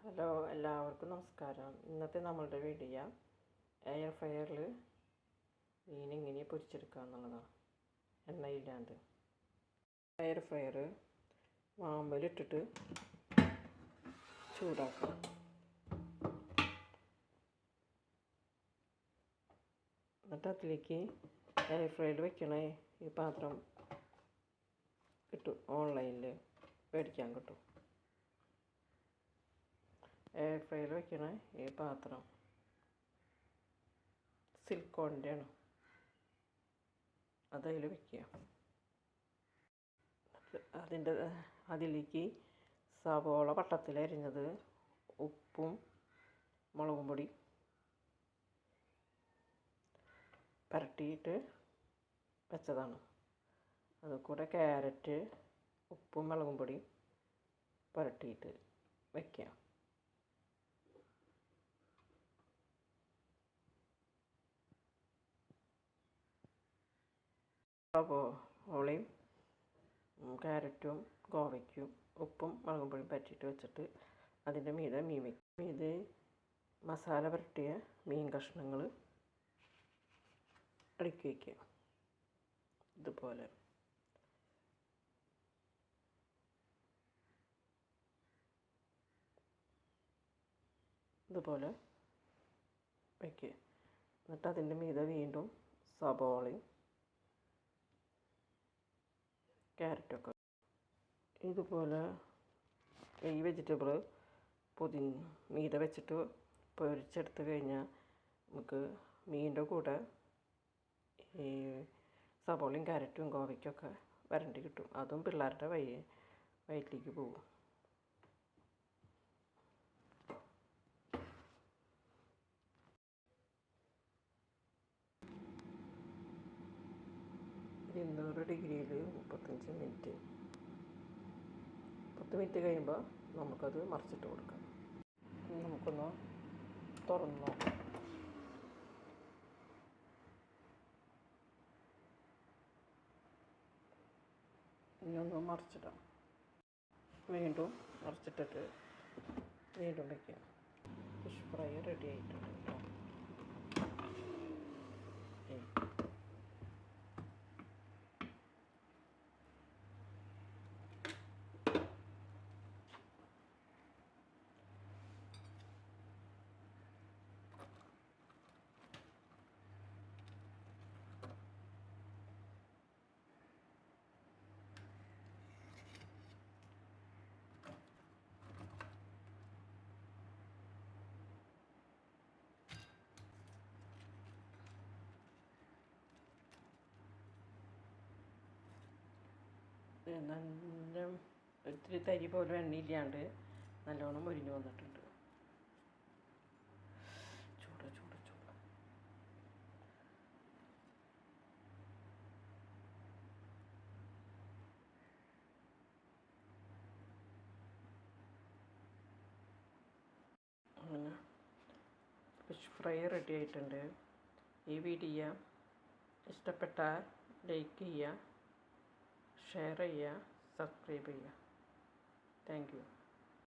Hello, എല്ലാവർക്കും നമസ്കാരം. ഇന്നത്തെ നമ്മളുടെ വീഡിയോ എയർ ഫ്രയറിൽ മീൻ എങ്ങനെ പൊരിച്ചെടുക്കുക എന്നുള്ളതാണ്, എണ്ണയില്ലാണ്ട്. Air fryer മാമ്പലിട്ടിട്ട് ചൂടാക്കുക. എന്നിട്ട് അതിലേക്ക് എയർ ഫ്രയറിൽ വെക്കണ ഈ പാത്രം കിട്ടും, ഓൺലൈനിൽ മേടിക്കാൻ കിട്ടും. എയർ ഫ്രയറിൽ വെക്കണ ഈ പാത്രം സിലിക്കോണിൻ്റെ ആണ്, അതിൽ വയ്ക്കുക. അതിലേക്ക് സവോള വട്ടത്തിലരിഞ്ഞത്, ഉപ്പും മുളകും പൊടി പുരട്ടിയിട്ട് വെച്ചതാണ്. അതുകൂടെ ക്യാരറ്റ് ഉപ്പും മുളകും പൊടി പുരട്ടിയിട്ട് വയ്ക്കുക. സവോളയും ക്യാരറ്റും ഗോവയ്ക്കും ഉപ്പും മുളകും പൊടിയും പറ്റിയിട്ട് വെച്ചിട്ട് അതിൻ്റെ മീതെ മീൻ വയ്ക്കും. ഇത് മസാല പുരട്ടിയ മീൻ കഷ്ണങ്ങൾ അടുക്കി വയ്ക്കുക. ഇതുപോലെ വയ്ക്കുക. എന്നിട്ട് അതിൻ്റെ മീതെ വീണ്ടും സവോളയും ക്യാരറ്റൊക്കെ ഇതുപോലെ ഈ വെജിറ്റബിൾ മീതെ വെച്ചിട്ട് പൊരിച്ചെടുത്ത് കഴിഞ്ഞാൽ നമുക്ക് മീനിൻ്റെ കൂടെ ഈ സവോളയും ക്യാരറ്റും ഗോവയ്ക്കൊക്കെ വരണ്ടി കിട്ടും. അതും പിള്ളേരുടെ വയറ്റിലേക്ക് പോകും. ഒരു 200 ഡിഗ്രിയിൽ 35 മിനിറ്റ്. 10 മിനിറ്റ് കഴിയുമ്പോൾ നമുക്കത് മറിച്ചിട്ട് കൊടുക്കാം. നമുക്കൊന്ന് തുറന്ന് നോക്കാം. ഇനി ഒന്ന് മറിച്ചിടാം. വീണ്ടും മറിച്ചിട്ടിട്ട് വീണ്ടും വയ്ക്കാം. ഫിഷ് ഫ്രൈ റെഡി ആയിട്ടുണ്ട് കേട്ടോ. നല്ല ഒത്തിരി തരി പോലും എണ്ണയില്ലാണ്ട് നല്ലോണം മുരിഞ്ഞ് വന്നിട്ടുണ്ട്. ചൂട് ചൂട് ചൂട്. അങ്ങനെ ഫിഷ് ഫ്രൈ റെഡി ആയിട്ടുണ്ട്. ഈ വീഡിയോ ഇഷ്ടപ്പെട്ടാൽ ലൈക്ക് ചെയ്യുക, ഷെയർ ചെയ്യുക, സബ്സ്ക്രൈബ് ചെയ്യുക. Thank you.